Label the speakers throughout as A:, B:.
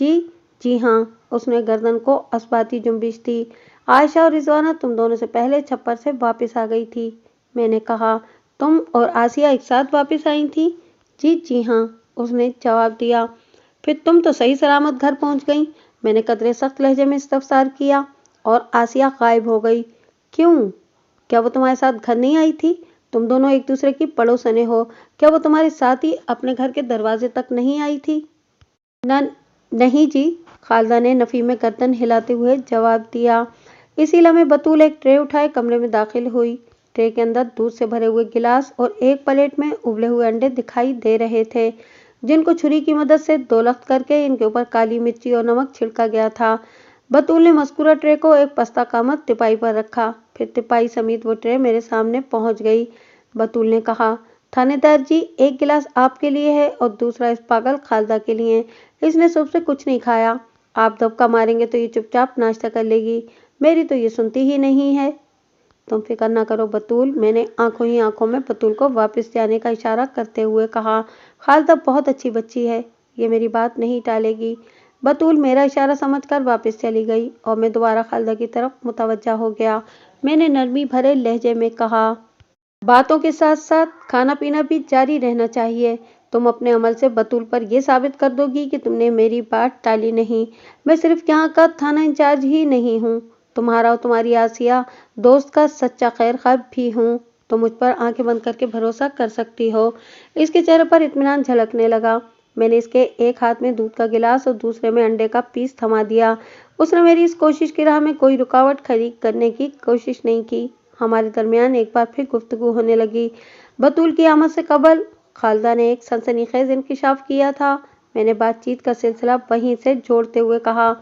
A: جی ہاں، اس نے گردن کو اثباتی جنبش دی۔ عائشہ اور رضوانہ تم دونوں سے پہلے چھپر سے واپس آ گئی تھی، میں نے کہا۔ تم اور آسیہ ایک ساتھ واپس آئی تھی؟ جی ہاں، اس نے جواب دیا۔ پھر تم تو صحیح سلامت گھر پہنچ گئیں، میں نے قدرے سخت لہجے میں استفسار کیا۔ اور آسیہ غائب ہو گئی، کیوں؟ کیا وہ تمہارے ساتھ گھر نہیں آئی تھی؟ تم دونوں ایک دوسرے کی پڑوسنیں ہو، کیا وہ تمہارے ساتھ ہی اپنے گھر کے دروازے تک نہیں آئی تھی؟ نہیں جی، خالدہ نے نفی میں گردن ہلاتے ہوئے جواب دیا۔ اسی لمحے بطول ایک ٹرے اٹھائے کمرے میں داخل ہوئی۔ ٹرے کے اندر دودھ سے بھرے ہوئے گلاس اور ایک پلیٹ میں ابلے ہوئے انڈے دکھائی دے رہے تھے، جن کو چھری کی مدد سے دو لخت کر کے ان کے اوپر کالی مرچی اور نمک چھڑکا گیا تھا۔ بطول نے مذکورہ ٹرے کو ایک پستہ قامت تپائی پر رکھا، پھر تپائی سمیت وہ ٹرے میرے سامنے پہنچ گئی۔ بطول نے کہا، تھانے دار جی، ایک گلاس آپ کے لیے ہے اور دوسرا اس پاگل خالدہ کے لیے۔ اس نے صبح سے کچھ نہیں کھایا، آپ دبکا ماریں گے تو یہ چپ چاپ ناشتہ کر لے گی، میری تو یہ سنتی ہی نہیں ہے۔ تم فکر نہ کرو بطول، میں نے آنکھوں ہی آنکھوں میں بطول کو واپس جانے کا اشارہ کرتے ہوئے کہا۔ خالدہ بہت اچھی بچی ہے، یہ میری بات نہیں ٹالے گی۔ بطول میرا اشارہ سمجھ کر واپس چلی گئی اور میں دوبارہ خالدہ کی طرف متوجہ ہو گیا۔ میں نے نرمی بھرے لہجے میں کہا، باتوں کے ساتھ ساتھ کھانا پینا بھی جاری رہنا چاہیے۔ تم اپنے عمل سے بطول پر یہ ثابت کر دو گی کہ تم نے میری بات ٹالی نہیں۔ میں صرف یہاں کا تھانہ انچارج ہی نہیں ہوں، تمہارا اور تمہاری آسیہ دوست کا سچا خیر خواہ بھی ہوں۔ تم مجھ پر آنکھیں بند کر کے بھروسہ کر سکتی ہو۔ اس کے چہرے پر اطمینان جھلکنے لگا۔ میں نے اس کے ایک ہاتھ میں دودھ کا گلاس اور دوسرے میں انڈے کا پیس تھما دیا۔ اس نے میری اس کوشش کی راہ میں کوئی رکاوٹ کھڑی کرنے کی کوشش نہیں کی۔ ہمارے درمیان ایک بار پھر گفتگو ہونے لگی۔ بطول کی آمد سے قبل خالدہ نے ایک سنسنی خیز انکشاف کیا تھا۔ میں نے بات چیت کا سلسلہ وہیں سے جوڑتے ہوئے کہا،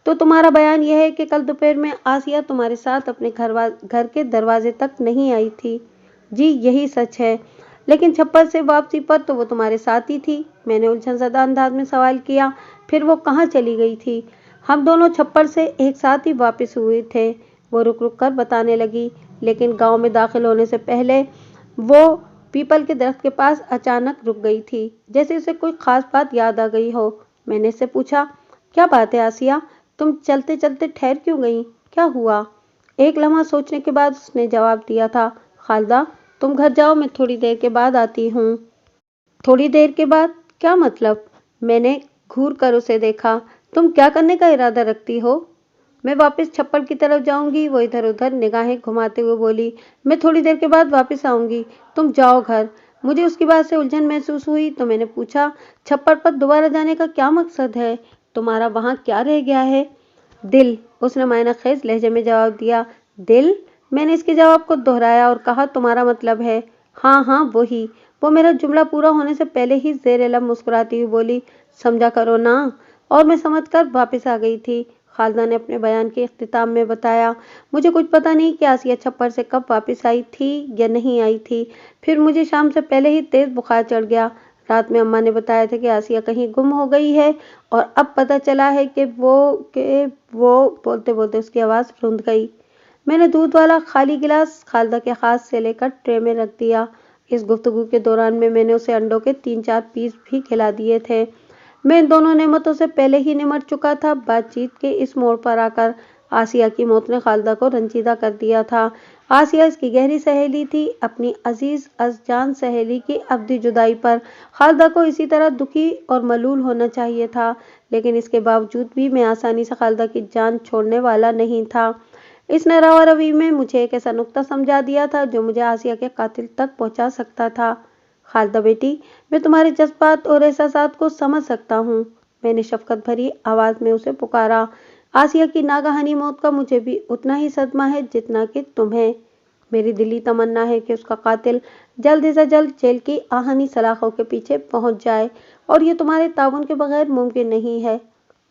A: تو تمہارا بیان یہ ہے کہ کل دوپہر میں آسیہ تمہارے ساتھ اپنے گھر کے دروازے تک نہیں آئی تھی؟ جی یہی سچ ہے، لیکن چھپر سے واپسی پر تو وہ تمہارے ساتھ ہی تھی، میں نے الجھن زدہ انداز میں سوال کیا۔ پھر وہ کہاں چلی گئی تھی؟ ہم دونوں چھپر سے ایک ساتھ ہی واپس ہوئے تھے، وہ رک رک کر بتانے لگی، لیکن گاؤں میں داخل ہونے سے پہلے وہ پیپل کے درخت کے پاس اچانک رک گئی تھی، جیسے اسے کوئی خاص بات یاد آ گئی ہو۔ میں نے اس سے پوچھا، کیا بات ہے آسیہ، تم چلتے چلتے ٹھہر کیوں گئی، کیا ہوا؟ ایک لمحہ سوچنے کے بعد اس نے جواب دیا تھا، خالدہ تم گھر جاؤ، میں تھوڑی دیر کے بعد آتی ہوں۔ تھوڑی دیر کے بعد کیا مطلب؟ میں نے گھور کر اسے دیکھا۔ تم کیا کرنے کا ارادہ رکھتی ہو؟ میں واپس چھپر کی طرف جاؤں گی، وہ ادھر ادھر نگاہیں گھماتے ہوئے بولی۔ میں تھوڑی دیر کے بعد واپس آؤں گی، تم جاؤ گھر۔ مجھے اس کی بات سے الجھن محسوس ہوئی تو میں نے پوچھا، چھپر پر دوبارہ جانے کا کیا مقصد ہے؟ تمہارا وہاں کیا رہ گیا ہے؟ دل، اس نے معنی خیز لہجے میں جواب دیا۔ دل؟ میں نے اس کے جواب کو دہرایا اور کہا، تمہارا مطلب ہے؟ ہاں وہی۔ وہ میرا جملہ پورا ہونے سے پہلے ہی زیر لب مسکراتی ہوئی بولی، سمجھا کرو نا۔ اور میں سمجھ کر واپس آ گئی تھی۔ خالدہ نے اپنے بیان کے اختتام میں بتایا، مجھے کچھ پتہ نہیں کہ آسیہ چھپر سے کب واپس آئی تھی یا نہیں آئی تھی۔ پھر مجھے شام سے پہلے ہی تیز بخار چڑھ گیا۔ رات میں اماں نے بتایا تھا کہ آسیہ کہیں گم ہو گئی ہے، اور اب پتہ چلا ہے کہ وہ بولتے بولتے اس کی آواز رند گئی۔ میں نے دودھ والا خالی گلاس خالدہ کے ہاتھ سے لے کر ٹرے میں رکھ دیا۔ اس گفتگو کے دوران میں نے اسے انڈوں کے 3-4 پیس بھی کھلا دیے تھے۔ میں ان دونوں نعمتوں سے پہلے ہی نمٹ چکا تھا۔ بات چیت کے اس موڑ پر آ کر آسیہ کی موت نے خالدہ کو رنجیدہ کر دیا تھا۔ آسیہ اس کی گہری سہیلی تھی۔ اپنی عزیز از جان سہیلی کی ابدی جدائی پر خالدہ کو اسی طرح دکھی اور ملول ہونا چاہیے تھا، لیکن اس کے باوجود بھی میں آسانی سے خالدہ کی جان چھوڑنے والا نہیں تھا۔ اس نے روا روی میں مجھے ایک ایسا نقطہ سمجھا دیا تھا جو مجھے آسیہ کے قاتل تک پہنچا سکتا تھا۔ خالدہ بیٹی، میں تمہارے جذبات اور احساسات کو سمجھ سکتا ہوں، میں نے شفقت بھری آواز میں اسے پکارا۔ آسیہ کی ناگہانی موت کا مجھے بھی اتنا ہی صدمہ ہے جتنا کہ تمہیں۔ میری دلی تمنا ہے کہ اس کا قاتل جلد سے جلد جیل کی آہنی سلاخوں کے پیچھے پہنچ جائے، اور یہ تمہارے تعاون کے بغیر ممکن نہیں ہے۔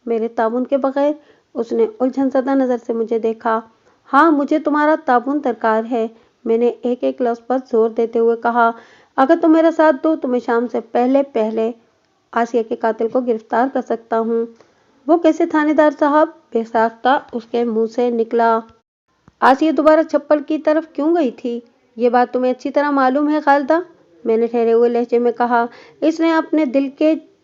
A: میرے تعاون کے بغیر؟ اس نے الجھن زدہ نظر سے مجھے دیکھا۔ ہاں، مجھے تمہارا تعاون درکار ہے، میں نے ایک ایک لفظ پر زور دیتے ہوئے کہا۔ اگر تم میرا ساتھ دو تو میں شام سے پہلے آسیہ کے قاتل کو گرفتار کر سکتا ہوں۔ وہ کیسے تھانے دار صاحب؟ بے ساختہ اس کے منہ سے نکلا۔ آسیہ دوبارہ چھپر کی طرف کیوں گئی تھی؟ یہ بات تمہیں اچھی طرح معلوم ہے خالدہ، میں نے ٹھہرے ہوئے لہجے میں کہا۔ اس نے اپنے دل کے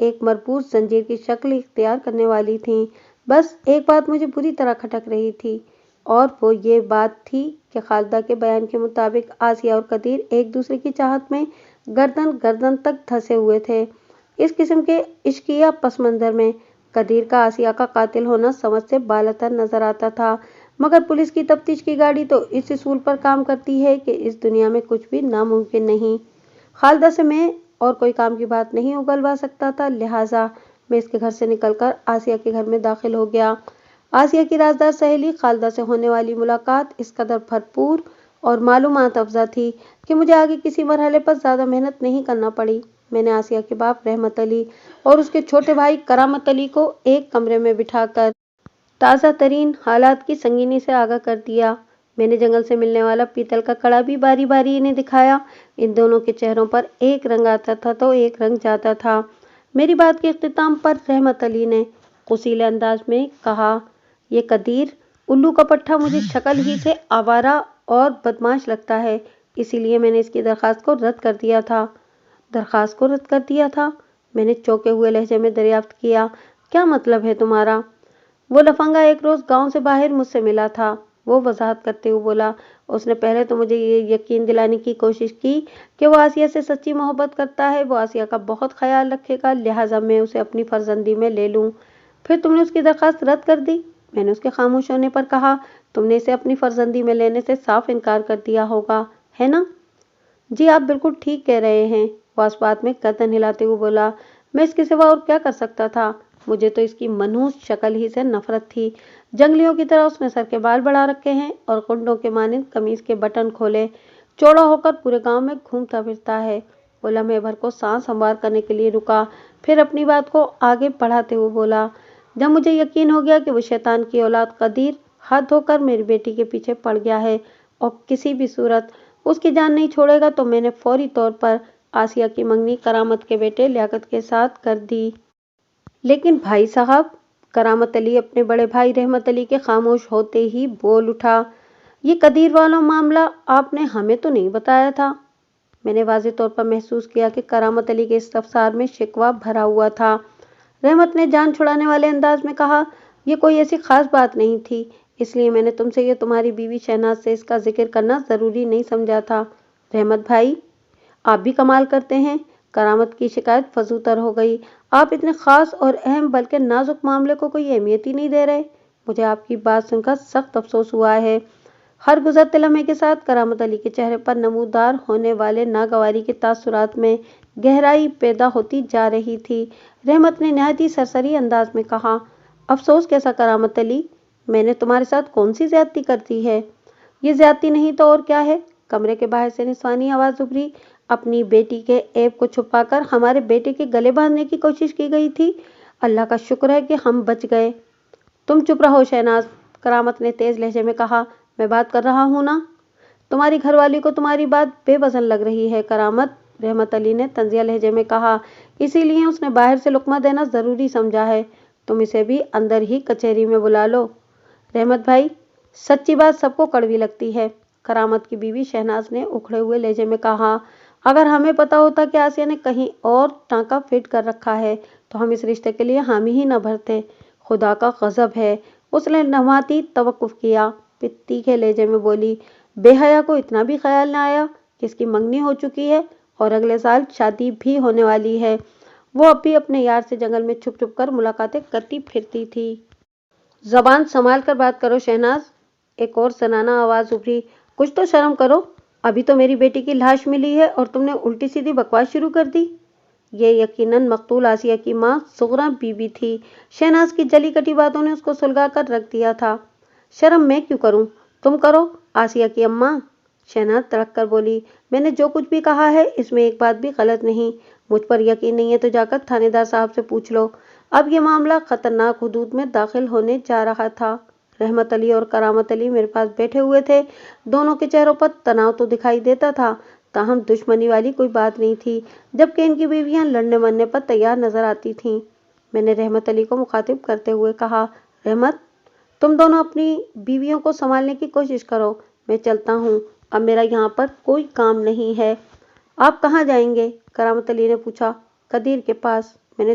A: ایک مربوط زنجیر کی شکل اختیار کرنے والی تھیں۔ بس ایک بات مجھے بری طرح کھٹک رہی تھی، اور وہ یہ بات تھی کہ خالدہ کے بیان کے مطابق آسیہ اور قدیر ایک دوسرے کی چاہت میں گردن گردن تک دھنسے ہوئے تھے۔ اس قسم کے عشقیہ پس منظر میں قدیر کا آسیہ کا قاتل ہونا سمجھ سے بالاتر نظر آتا تھا، مگر پولیس کی تفتیش کی گاڑی تو اس اصول پر کام کرتی ہے کہ اس دنیا میں کچھ بھی ناممکن نہیں۔ خالدہ سے میں اور کوئی کام کی بات نہیں اگلوا سکتا تھا، لہٰذا میں اس کے گھر سے نکل کر آسیہ کے گھر میں داخل ہو گیا۔ آسیہ کی رازدار سہیلی خالدہ سے ہونے والی ملاقات اس قدر بھرپور اور معلومات افزا تھی کہ مجھے آگے کسی مرحلے پر زیادہ محنت نہیں کرنا پڑی۔ میں نے آسیہ کے باپ رحمت علی اور اس کے چھوٹے بھائی کرامت علی کو ایک کمرے میں بٹھا کر تازہ ترین حالات کی سنگینی سے آگاہ کر دیا۔ میں نے جنگل سے ملنے والا پیتل کا کڑا بھی باری باری انہیں دکھایا۔ ان دونوں کے چہروں پر ایک رنگ آتا تھا تو ایک رنگ جاتا تھا۔ میری بات کے اختتام پر رحمت علی نے قصیلے انداز میں کہا، یہ قدیر الو کا پٹھا مجھے شکل ہی سے آوارہ اور بدمعاش لگتا ہے، اسی لیے میں نے اس کی درخواست کو رد کر دیا تھا۔ درخواست کو رد کر دیا تھا؟ میں نے چونکے ہوئے لہجے میں دریافت کیا۔ کیا مطلب ہے تمہارا؟ وہ لفنگا ایک روز گاؤں سے باہر مجھ سے ملا تھا، وہ وضاحت کرتے ہوئے بولا۔ اس نے پہلے تو مجھے یہ یقین دلانے کی کوشش کی کہ وہ آسیہ سے سچی محبت کرتا ہے، وہ آسیہ کا بہت خیال رکھے گا، لہٰذا میں اسے اپنی فرزندی میں لے لوں۔ پھر تم نے اس کی درخواست رد کر دی؟ میں نے اس کے خاموش ہونے پر کہا، تم نے اسے اپنی فرزندی میں لینے سے صاف انکار کر دیا ہوگا، ہے نا؟ جی آپ بالکل ٹھیک کہہ رہے ہیں، وہ اس بات میں گردن ہلاتے ہوئے بولا۔ میں اس کے سوا اور کیا کر سکتا تھا؟ مجھے تو اس کی منحوس شکل ہی سے نفرت تھی۔ جنگلیوں کی طرح اس نے سر کے بال بڑھا رکھے ہیں اور کنڈوں کے مانند قمیص کے بٹن کھولے چوڑا ہو کر پورے گاؤں میں گھومتا پھرتا ہے۔ وہ لمحے بھر کو سانس ہموار کرنے کے لیے رکا، پھر اپنی بات کو آگے بڑھاتے ہوئے بولا، جب مجھے یقین ہو گیا کہ وہ شیطان کی اولاد قدیر ہاتھ دھو کر میری بیٹی کے پیچھے پڑ گیا ہے اور کسی بھی صورت اس کی جان نہیں چھوڑے گا، تو میں نے فوری طور پر آسیہ کی منگنی کرامت کے بیٹے لیاقت کے ساتھ کر دی۔ لیکن بھائی صاحب، کرامت علی اپنے بڑے بھائی رحمت علی کے خاموش ہوتے ہی بول اٹھا، یہ قدیر والا معاملہ آپ نے ہمیں تو نہیں بتایا تھا۔ میں نے واضح طور پر محسوس کیا کہ کرامت علی کے استفسار میں شکوہ بھرا ہوا تھا۔ رحمت نے جان چھڑانے والے انداز میں کہا، یہ کوئی ایسی خاص بات نہیں تھی، اس لیے میں نے تم سے یہ تمہاری بیوی شہناز سے اس کا ذکر کرنا ضروری نہیں سمجھا تھا۔ رحمت بھائی، آپ بھی کمال کرتے ہیں، کرامت کی شکایت فزوں تر ہو گئی۔ آپ اتنے خاص اور اہم بلکہ نازک معاملے کو کوئی اہمیت ہی نہیں دے رہے۔ مجھے آپ کی بات سن کر سخت افسوس ہوا ہے۔ ہر گزرتے لمحے کے ساتھ کرامت علی کے چہرے پر نمودار ہونے والے ناگواری کے تاثرات میں گہرائی پیدا ہوتی جا رہی تھی۔ رحمت نے نہایت ہی سرسری انداز میں کہا، افسوس کیسا کرامت علی؟ میں نے تمہارے ساتھ کون سی زیادتی کر دی ہے؟ یہ زیادتی نہیں تو اور کیا ہے؟ کمرے کے باہر سے نسوانی آواز ابھری، اپنی بیٹی کے عیب کو چھپا کر ہمارے بیٹے کے گلے باندھنے کی کوشش کی گئی تھی، اللہ کا شکر ہے کہ ہم بچ گئے۔ تم چپ رہو شہناز، کرامت نے تیز لہجے میں کہا، میں بات کر رہا ہوں نا۔ تمہاری گھر والی کو تمہاری بات بے وزن لگ رہی ہے کرامت، رحمت علی نے طنزیہ لہجے میں کہا، اسی لیے اس نے باہر سے لقمہ دینا ضروری سمجھا ہے، تم اسے بھی اندر ہی کچہری میں بلا لو۔ رحمت بھائی، سچی بات سب کو کڑوی لگتی ہے، کرامت کی بیوی شہناز نے اکھڑے ہوئے لہجے میں کہا، اگر ہمیں پتا ہوتا کہ آسیہ نے کہیں اور ٹانکا فٹ کر رکھا ہے تو ہم اس رشتے کے لیے حامی ہی نہ بھرتے۔ خدا کا غضب ہے، اس نے لمحاتی توقف کیا، پھر تیکھے لہجے میں بولی، بے حیا کو اتنا بھی خیال نہ آیا کہ اس کی منگنی ہو چکی ہے اور اگلے سال شادی بھی ہونے والی ہے۔ وہ اب بھی اپنے یار سے جنگل میں چھپ چھپ کر ملاقاتیں کرتی پھرتی تھی۔ زبان سنبھال کر بات کرو شہناز، ایک اور زنانہ آواز ابھری، کچھ تو شرم کرو، ابھی تو میری بیٹی کی لاش ملی ہے اور تم نے الٹی سیدھی بکواس شروع کر دی۔ یہ یقیناً مقتول آسیہ کی ماں صغرا بی بی تھی۔ شہناز کی جلی کٹی باتوں نے اس کو سلگا کر رکھ دیا تھا۔ شرم میں کیوں کروں، تم کرو آسیہ کی اماں، شہناز تڑک کر بولی، میں نے جو کچھ بھی کہا ہے اس میں ایک بات بھی غلط نہیں، مجھ پر یقین نہیں ہے تو جا کر تھانے دار صاحب سے پوچھ لو۔ اب یہ معاملہ خطرناک حدود میں داخل ہونے جا رہا تھا۔ رحمت علی اور کرامت علی میرے پاس بیٹھے ہوئے تھے، دونوں کے چہروں پر تناؤ تو دکھائی دیتا تھا، تاہم دشمنی والی کوئی بات نہیں تھی، جبکہ ان کی بیویاں لڑنے مرنے پر تیار نظر آتی تھیں۔ میں نے رحمت علی کو مخاطب کرتے ہوئے کہا، رحمت، تم دونوں اپنی بیویوں کو سنبھالنے کی کوشش کرو، میں چلتا ہوں، اب میرا یہاں پر کوئی کام نہیں ہے۔ آپ کہاں جائیں گے؟ کرامت علی نے پوچھا۔ قدیر کے پاس، میں نے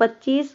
A: 25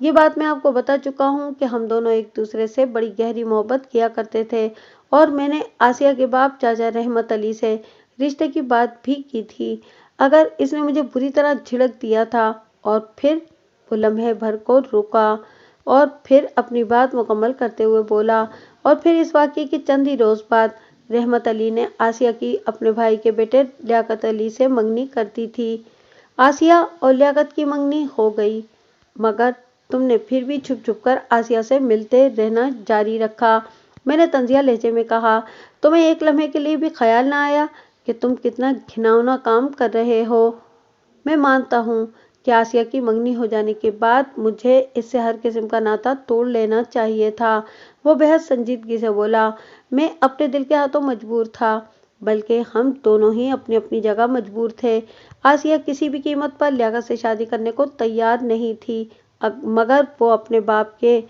A: یہ بات میں آپ کو بتا چکا ہوں کہ ہم دونوں ایک دوسرے سے بڑی گہری محبت کیا کرتے تھے، اور میں نے آسیہ کے باپ چاچا رحمت علی سے رشتے کی بات بھی کی تھی۔ اگر اس نے مجھے بری طرح جھڑک دیا تھا۔ اور پھر وہ لمحے بھر کو رکا اور پھر اپنی بات مکمل کرتے ہوئے بولا، اور پھر اس واقعے کے چند ہی روز بعد رحمت علی نے آسیہ کی اپنے بھائی کے بیٹے لیاقت علی سے منگنی کر دی تھی۔ آسیہ اور لیاقت کی منگنی ہو گئی، مگر تم نے پھر بھی چھپ چھپ کر آسیہ سے ملتے رہنا جاری رکھا۔ میں نے طنزیہ لہجے میں کہا، تمہیں ایک لمحے کے لیے بھی خیال نہ آیا کہ تم کتنا گھناؤنا کام کر رہے ہو؟ میں مانتا ہوں کہ آسیہ کی منگنی ہو جانے کے بعد مجھے اس سے ہر قسم کا ناتا توڑ لینا چاہیے تھا۔ وہ بہت سنجیدگی سے بولا، میں اپنے دل کے ہاتھوں مجبور تھا، بلکہ ہم دونوں ہی اپنی اپنی جگہ مجبور تھے۔ آسیہ کسی بھی قیمت پر لیاقت سے شادی کرنے کو تیار نہیں تھی، مگر وہ اپنے باپ کے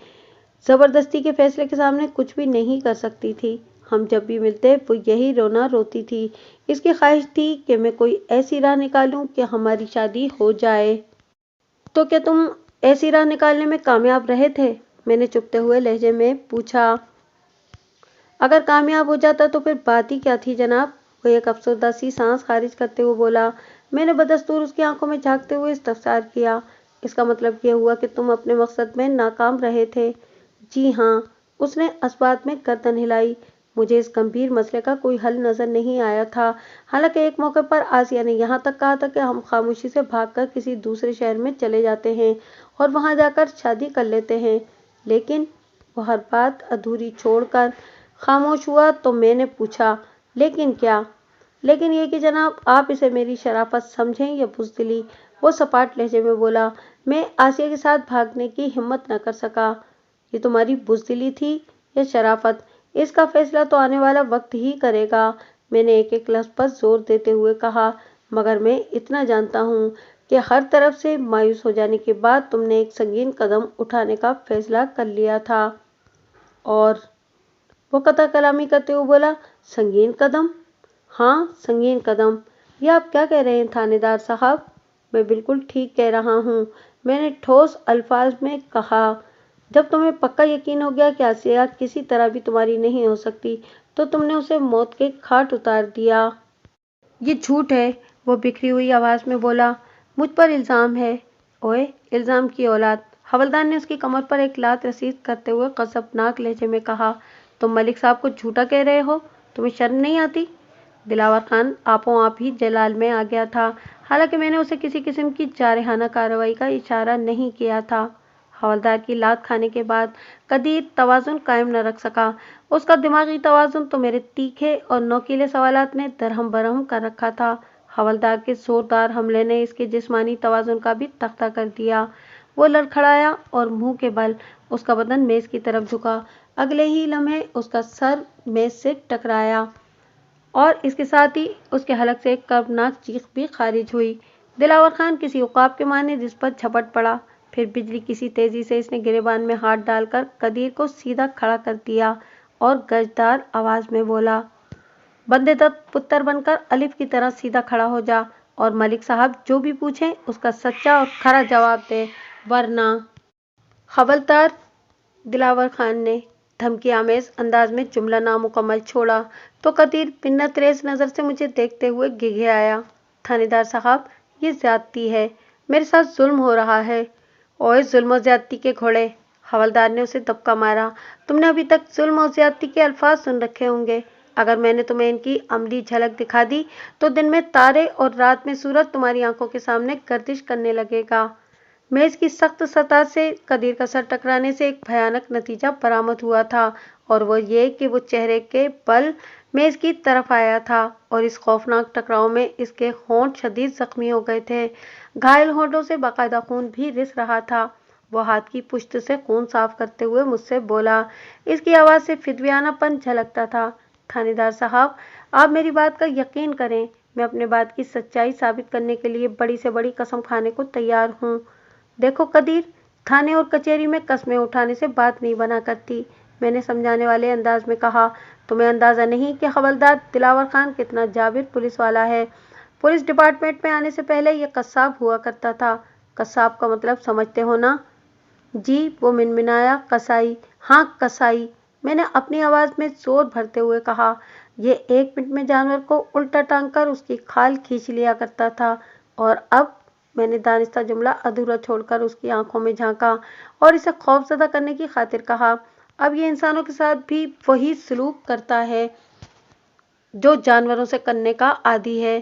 A: زبردستی کے فیصلے کے سامنے کچھ بھی نہیں کر سکتی تھی۔ ہم جب بھی ملتے وہ یہی رونا روتی تھی۔ اس کی خواہش تھی کہ میں کوئی ایسی راہ نکالوں کہ ہماری شادی ہو جائے۔ تو کیا تم ایسی راہ نکالنے میں کامیاب رہے تھے؟ میں نے چپتے ہوئے لہجے میں پوچھا۔ اگر کامیاب ہو جاتا تو پھر بات ہی کیا تھی جناب؟ وہ ایک افسردہ سی سانس خارج کرتے ہوئے بولا۔ میں نے بدستور اس کی آنکھوں میں جھانکتے ہوئے استفسار کیا، اس کا مطلب یہ ہوا کہ تم اپنے مقصد میں ناکام رہے تھے؟ جی ہاں، اس نے اثبات میں گردن ہلائی۔ مجھے اس گمبھیر مسئلے کا کوئی حل نظر نہیں آیا تھا۔ حالانکہ ایک موقع پر آسیہ نے یہاں تک کہا تھا کہ ہم خاموشی سے بھاگ کر کسی دوسرے شہر میں چلے جاتے ہیں اور وہاں جا کر شادی کر لیتے ہیں، لیکن وہ ہر بات ادھوری چھوڑ کر خاموش ہوا۔ تو میں نے پوچھا، لیکن کیا؟ لیکن یہ کہ جناب، آپ اسے میری شرافت سمجھیں یا بزدلی؟ وہ سپاٹ لہجے میں بولا۔ میں آسیہ کے ساتھ بھاگنے کی ہمت نہ کر سکا۔ یہ تمہاری بزدلی تھی یا شرافت؟ اس کا فیصلہ تو آنے والا وقت ہی کرے گا، میں نے ایک ایک لفظ پر زور دیتے ہوئے کہا۔ مگر میں اتنا جانتا ہوں کہ ہر طرف سے مایوس ہو جانے کے بعد تم نے ایک سنگین قدم اٹھانے کا فیصلہ کر لیا تھا۔ اور وہ قطع کلامی کرتے ہوئے بولا، سنگین قدم؟ ہاں، سنگین قدم۔ یہ آپ کیا کہہ رہے ہیں تھانے دار صاحب؟ میں بالکل ٹھیک کہہ رہا ہوں، میں نے ٹھوس الفاظ میں کہا۔ جب تمہیں پکا یقین ہو گیا کہ آسیہ کسی طرح بھی تمہاری نہیں ہو سکتی تو تم نے اسے موت کے گھاٹ اتار دیا۔ یہ جھوٹ ہے، وہ بکھری ہوئی آواز میں بولا۔ مجھ پر الزام ہے؟ اوئے الزام کی اولاد! حوالدار نے اس کی کمر پر ایک لات رسید کرتے ہوئے غضبناک لہجے میں کہا، تم ملک صاحب کو جھوٹا کہہ رہے ہو؟ تمہیں شرم نہیں آتی؟ دلاور خان آپوں آپ ہی جلال میں آ گیا تھا، حالانکہ میں نے اسے کسی قسم کی جارحانہ کارروائی کا اشارہ نہیں کیا تھا۔ حوالدار کی لات کھانے کے بعد قدیر توازن قائم نہ رکھ سکا۔ اس کا دماغی توازن تو میرے تیکھے اور نوکیلے سوالات نے درہم برہم کر رکھا تھا۔ حوالدار کے زوردار حملے نے اس کے جسمانی توازن کا بھی تختہ کر دیا۔ وہ لڑکھڑایا اور منہ کے بل اس کا بدن میز کی طرف جھکا۔ اگلے ہی لمحے اس کا سر میز سے ٹکرایا اور اس کے ساتھ ہی اس کے حلق سے ایک کربناک چیخ بھی خارج ہوئی۔ دلاور خان کسی عقاب کے مانند اس پر جھپٹ پڑا، پھر بجلی کی سی تیزی سے اس نے گریبان میں ہاتھ ڈال کر قدیر کو سیدھا کھڑا کر دیا اور گرجدار آواز میں بولا، بندے دت پتر بن کر الف کی طرح سیدھا کھڑا ہو جا اور ملک صاحب جو بھی پوچھیں اس کا سچا اور کھرا جواب دے، ورنہ… حوالدار دلاور خان نے دھمکی آمیز انداز میں جملہ نامکمل چھوڑا تو قدیر منت ریز نظر سے مجھے دیکھتے ہوئے گھگھیایا، تھانے دار صاحب، یہ زیادتی ہے، میرے ساتھ ظلم ہو رہا ہے۔ اوئے ظلم و زیادتی کے گھوڑے! حوالدار نے اسے دبکا مارا، تم نے ابھی تک ظلم و زیادتی کے الفاظ سن رکھے ہوں گے، اگر میں نے تمہیں ان کی عملی جھلک دکھا دی تو دن میں تارے اور رات میں سورج تمہاری آنکھوں کے سامنے گردش کرنے لگے گا۔ میز کی سخت سطح سے قدیر کا سر ٹکرانے سے ایک بھیانک نتیجہ برآمد ہوا تھا، اور وہ یہ کہ وہ چہرے کے بل میز کی طرف آیا تھا اور اس خوفناک ٹکراؤ میں اس کے ہونٹ شدید زخمی ہو گئے تھے۔ گھائل ہونٹوں سے باقاعدہ خون بھی رس رہا تھا۔ وہ ہاتھ کی پشت سے خون صاف کرتے ہوئے مجھ سے بولا، اس کی آواز سے فدویانہ پن جھلکتا تھا، تھانے دار صاحب، آپ میری بات کا یقین کریں، میں اپنے بات کی سچائی ثابت کرنے کے لیے بڑی سے بڑی قسم کھانے کو تیار ہوں۔ دیکھو قدیر، تھانے اور کچہری میں قسمیں اٹھانے سے بات نہیں بنا کرتی، میں نے سمجھانے والے انداز میں کہا۔ تمہیں اندازہ نہیں کہ حوالدار دلاور خان کتنا جابر پولیس والا ہے۔ پولیس ڈپارٹمنٹ میں آنے سے پہلے یہ قصاب ہوا کرتا تھا۔ قصاب کا مطلب سمجھتے ہو نا؟ جی، وہ منمنایا۔ کسائی؟ ہاں کسائی، میں نے اپنی آواز میں زور بھرتے ہوئے کہا۔ یہ 1 منٹ میں جانور کو الٹا ٹانگ کر اس کی کھال کھینچ لیا کرتا تھا، اور اب؟ میں نے دانستہ جملہ ادھورا چھوڑ کر اس کی آنکھوں میں جھانکا اور اسے خوفزدہ کرنے کی خاطر کہا، اب یہ انسانوں کے ساتھ بھی وہی سلوک کرتا ہے جو جانوروں سے کرنے کا عادی ہے۔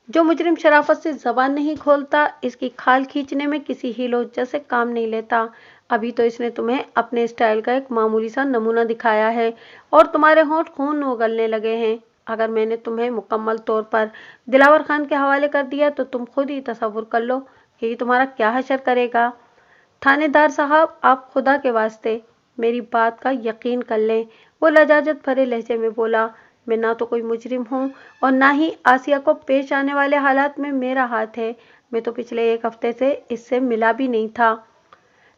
A: جو مجرم شرافت سے زبان نہیں کھولتا، اس کی کھال کھینچنے میں کسی ہیل و حجت سے کام نہیں لیتا۔ ابھی تو اس نے تمہیں اپنے اسٹائل کا ایک معمولی سا نمونہ دکھایا ہے اور تمہارے ہونٹ خون اگلنے لگے ہیں۔ اگر میں نے تمہیں مکمل طور پر دلاور خان کے حوالے کر دیا تو تم خود ہی تصور کر لو کہ یہ تمہارا کیا حشر کرے گا۔ تھانے دار صاحب، آپ خدا کے واسطے میری بات کا یقین کر لیں، وہ لجاجت بھرے لہجے میں بولا۔ میں نہ تو کوئی مجرم ہوں اور نہ ہی آسیہ کو پیش آنے والے حالات میں میرا ہاتھ ہے۔ میں تو پچھلے 1 ہفتے سے اس سے ملا بھی نہیں تھا۔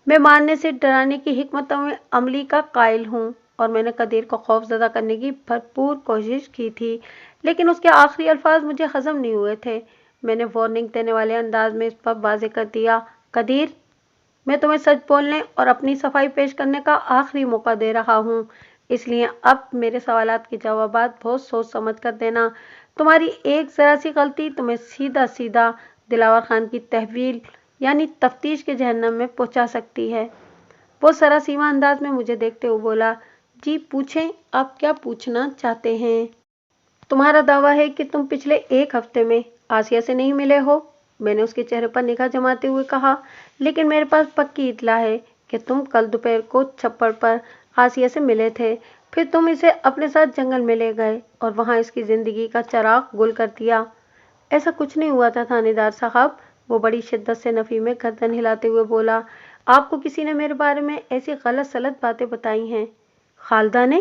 A: میں مارنے سے ڈرانے کی حکمت عملی کا قائل ہوں، اور میں نے قدیر کو خوف زدہ کرنے کی بھرپور کوشش کی تھی، لیکن اس کے آخری الفاظ مجھے ہضم نہیں ہوئے تھے۔ میں نے وارننگ دینے والے انداز میں اس پر واضح کر دیا، قدیر، میں تمہیں سچ بولنے اور اپنی صفائی پیش کرنے کا آخری موقع دے رہا ہوں، اس لیے اب میرے سوالات کے جوابات بہت سوچ سمجھ کر دینا۔ تمہاری ایک ذرا سی غلطی تمہیں سیدھا سیدھا دلاور خان کی تحویل یعنی تفتیش کے جہنم میں پہنچا سکتی ہے۔ وہ سراسیمہ انداز میں مجھے دیکھتے ہوئے بولا، جی پوچھیں، آپ کیا پوچھنا چاہتے ہیں؟ تمہارا دعویٰ ہے کہ تم پچھلے 1 ہفتے میں آسیہ سے نہیں ملے ہو؟ میں نے اس کے چہرے پر نگاہ جماتے ہوئے کہا، لیکن میرے پاس پکی اطلاع ہے کہ تم کل دوپہر کو چھپڑ پر آسیہ سے ملے تھے، پھر تم اسے اپنے ساتھ جنگل میں لے گئے اور وہاں اس کی زندگی کا چراغ گل کر دیا۔ ایسا کچھ نہیں ہوا تھا تھانے دار صاحب، وہ بڑی شدت سے نفی میں گردن ہلاتے ہوئے بولا۔ آپ کو کسی نے میرے بارے میں ایسی غلط سلط باتیں بتائی ہیں۔ خالدہ نے؟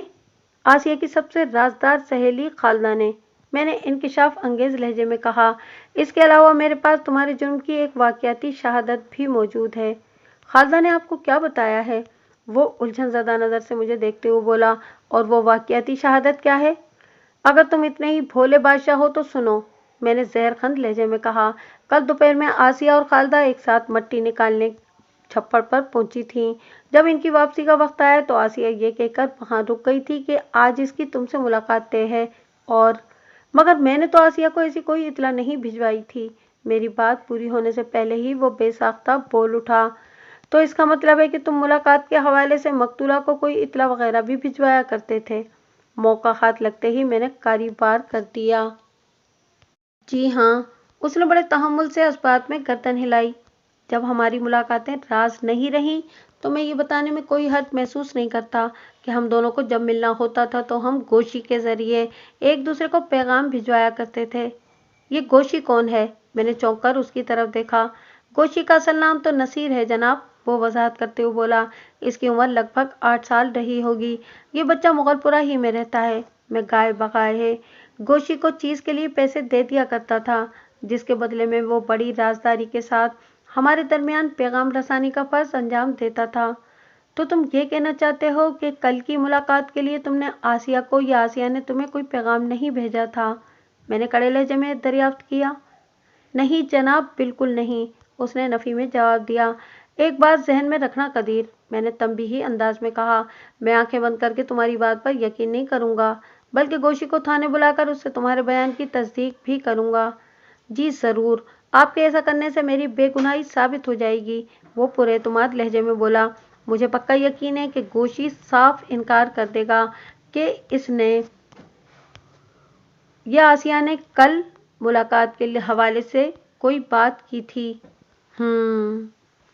A: آسیہ کی سب سے رازدار سہیلی خالدہ نے، میں نے انکشاف انگیز لہجے میں کہا۔ اس کے علاوہ میرے پاس تمہارے جرم کی ایک واقعاتی شہادت بھی موجود ہے۔ خالدہ نے آپ کو کیا بتایا ہے؟ وہ الجھن زدہ نظر سے مجھے دیکھتے ہوئے بولا، اور وہ واقعاتی شہادت کیا ہے؟ اگر تم اتنے ہی بھولے بادشاہ ہو تو سنو، میں نے زہر خند لہجے میں کہا۔ کل دوپہر میں آسیہ اور خالدہ ایک ساتھ مٹی نکالنے چھپڑ پر پہنچی تھیں۔ جب ان کی واپسی کا وقت آیا تو آسیہ یہ کہہ کر وہاں رک گئی تھی کہ آج اس کی تم سے ملاقات طے ہے، اور مگر میں نے تو آسیہ کو ایسی کوئی اطلاع نہیں بھجوائی تھی۔ میری بات پوری ہونے سے پہلے ہی وہ بے ساختہ بول اٹھا، تو اس کا مطلب ہے کہ تم ملاقات کے حوالے سے مقتولہ کو کوئی اطلاع وغیرہ بھی بھجوایا کرتے تھے؟ موقع ہاتھ لگتے ہی میں نے کاری بار کر دیا۔ جی ہاں، اس نے بڑے تحمل سے اس بات میں گردن ہلائی۔ جب ہماری ملاقاتیں راز نہیں رہیں تو میں یہ بتانے میں کوئی حرج محسوس نہیں کرتا کہ ہم دونوں کو جب ملنا ہوتا تھا تو ہم گوشی کے ذریعے ایک دوسرے کو پیغام بھجوایا کرتے تھے۔ یہ گوشی کون ہے؟ میں نے چونک کر اس کی طرف دیکھا۔ گوشی کا اصل نام تو نصیر ہے جناب، وہ وضاحت کرتے ہوئے بولا۔ اس کی عمر لگ بھگ 8 سال رہی ہوگی۔ یہ بچہ مغل پورہ ہی میں رہتا ہے، میں گائے بغائے گوشی کو چیز کے لیے پیسے دے دیا کرتا تھا، جس کے بدلے میں وہ بڑی رازداری کے ساتھ ہمارے درمیان پیغام رسانی کا فرض انجام دیتا تھا۔ تو تم یہ کہنا چاہتے ہو کہ کل کی ملاقات کے لیے تم نے آسیہ کو یا آسیہ نے تمہیں کوئی پیغام نہیں بھیجا تھا؟ میں نے کڑے لہجے میں دریافت کیا۔ نہیں جناب، بالکل نہیں، اس نے نفی میں جواب دیا۔ ایک بات ذہن میں رکھنا قدیر، میں نے تنبیہی انداز میں کہا، میں آنکھیں بند کر کے تمہاری بات پر یقین نہیں کروں گا، بلکہ گوشی کو تھانے بلا کر اس سے تمہارے بیان کی تصدیق بھی کروں گا۔ جی ضرور، آپ کے ایسا کرنے سے میری بے گناہی ثابت ہو جائے گی، وہ پر اعتماد لہجے میں بولا۔ مجھے پکا یقین ہے کہ گوشی صاف انکار کر دے گا کہ اس نے یا آسیہ نے کل ملاقات کے حوالے سے کوئی بات کی تھی۔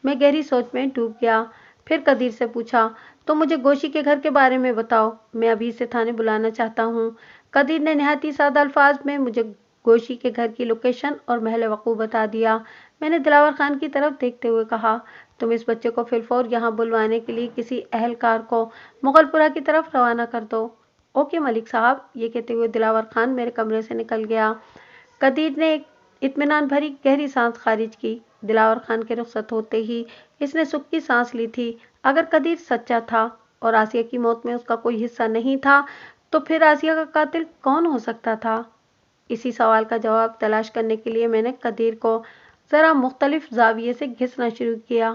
A: میں گہری سوچ میں ڈوب گیا، پھر قدیر سے پوچھا، تو مجھے گوشی کے گھر کے بارے میں بتاؤ، میں ابھی اسے تھانے بلانا چاہتا ہوں۔ قدیر نے نہایت ہی سادہ الفاظ میں مجھے گوشی کے گھر کی لوکیشن اور محل وقوع بتا دیا۔ میں نے دلاور خان کی طرف دیکھتے ہوئے کہا، تم اس بچے کو فی الفور یہاں بلوانے کے لیے کسی اہلکار کو مغل پورہ کی طرف روانہ کر دو۔ اوکے ملک صاحب، یہ کہتے ہوئے دلاور خان میرے کمرے سے نکل گیا۔ قدیر نے ایک اطمینان بھری گہری سانس خارج کی۔ دلاور خان کے رخصت ہوتے ہی اس نے سکھ کی سانس لی تھی۔ اگر قدیر سچا تھا اور آسیہ کی موت میں اس کا کوئی حصہ نہیں تھا تو پھر آسیہ کا قاتل کون ہو سکتا تھا؟ اسی سوال کا جواب تلاش کرنے کے لیے میں نے قدیر کو ذرا مختلف زاویے سے گھسنا شروع کیا۔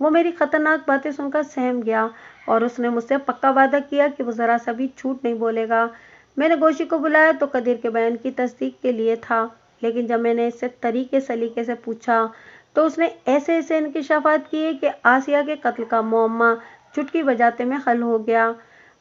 A: وہ میری خطرناک باتیں سن کر سہم گیا اور اس نے مجھ سے پکا وعدہ کیا کہ وہ ذرا سا بھی جھوٹ نہیں بولے گا۔ میں نے گوشی کو بلایا تو قدیر کے بیان کی تصدیق کے لیے تھا، لیکن جب میں نے اس سے طریقے سلیقے سے پوچھا تو اس نے ایسے ایسے انکشافات کیے کہ آسیہ کے قتل کا معمہ چٹکی بجاتے میں حل ہو گیا۔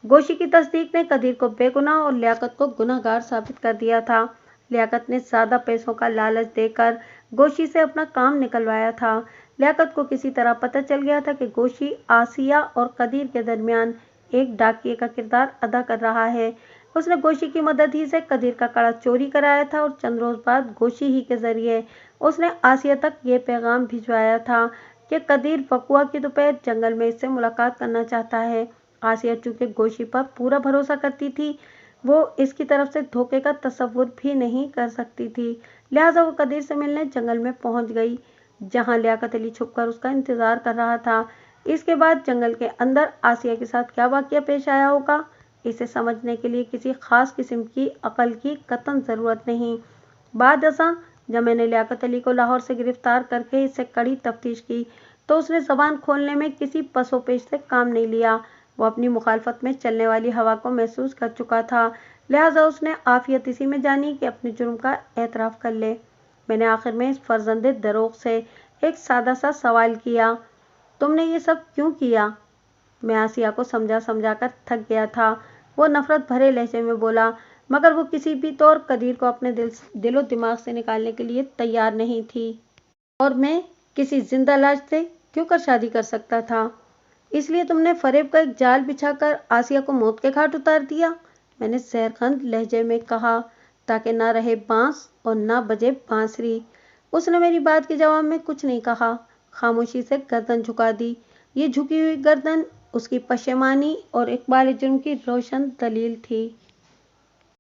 A: گوشی کی تصدیق نے قدیر کو بے گناہ اور لیاقت کو گناہ گار ثابت کر دیا تھا۔ لیاقت نے زیادہ پیسوں کا لالچ دے کر گوشی سے اپنا کام نکلوایا تھا۔ لیاقت کو کسی طرح پتہ چل گیا تھا کہ گوشی آسیہ اور قدیر کے درمیان ایک ڈاکیے کا کردار ادا کر رہا ہے۔ اس نے گوشی کی مدد ہی سے قدیر کا کڑا چوری کرایا تھا اور چند روز بعد گوشی ہی کے ذریعے اس نے آسیہ تک یہ پیغام بھجوایا تھا کہ قدیر وقوعہ کی دوپہر جنگل میں اس سے ملاقات کرنا چاہتا ہے۔ آسیہ چونکہ گوشی پر پورا بھروسہ کرتی تھی، وہ اس کی طرف سے دھوکے کا تصور بھی نہیں کر سکتی تھی، لہٰذا وہ قدیر سے ملنے جنگل میں پہنچ گئی، جہاں لیاقت علی چھپ کر اس کا انتظار کر رہا تھا۔ اس کے بعد جنگل کے اندر آسیہ کے ساتھ کیا واقعہ پیش آیا ہوگا، اسے سمجھنے کے لیے کسی خاص قسم کی عقل کی قطعاً ضرورت نہیں۔ بعد ازاں جب میں نے لیاقت علی کو لاہور سے گرفتار کر کے اس سے کڑی تفتیش کی تو اس نے زبان کھولنے میں کسی پس و پیش سے کام نہیں لیا۔ وہ اپنی مخالفت میں چلنے والی ہوا کو محسوس کر چکا تھا، لہٰذا اس نے عافیت اسی میں جانی کہ اپنے جرم کا اعتراف کر لے۔ میں نے آخر میں اس فرزند دروغ سے ایک سادہ سا سوال کیا، تم نے یہ سب کیوں کیا؟ میں آسیہ کو سمجھا سمجھا کر تھک گیا تھا۔ وہ نفرت بھرے لہجے میں بولا، مگر وہ کسی بھی طور قدیر کو اپنے دل و دماغ سے نکالنے کے لیے تیار نہیں تھی، اور میں کسی زندہ لاش سے کیوں کر شادی کر سکتا تھا؟ اس لیے تم نے فریب کا ایک جال بچھا کر آسیہ کو موت کے گھاٹ اتار دیا، میں نے زہرخند لہجے میں کہا، تاکہ نہ رہے بانس اور نہ بجے بانسری۔ اس نے میری بات کے جواب میں کچھ نہیں کہا، خاموشی سے گردن جھکا دی۔ یہ جھکی ہوئی گردن اس کی پشیمانی اور اقبال جرم کی روشن دلیل تھی۔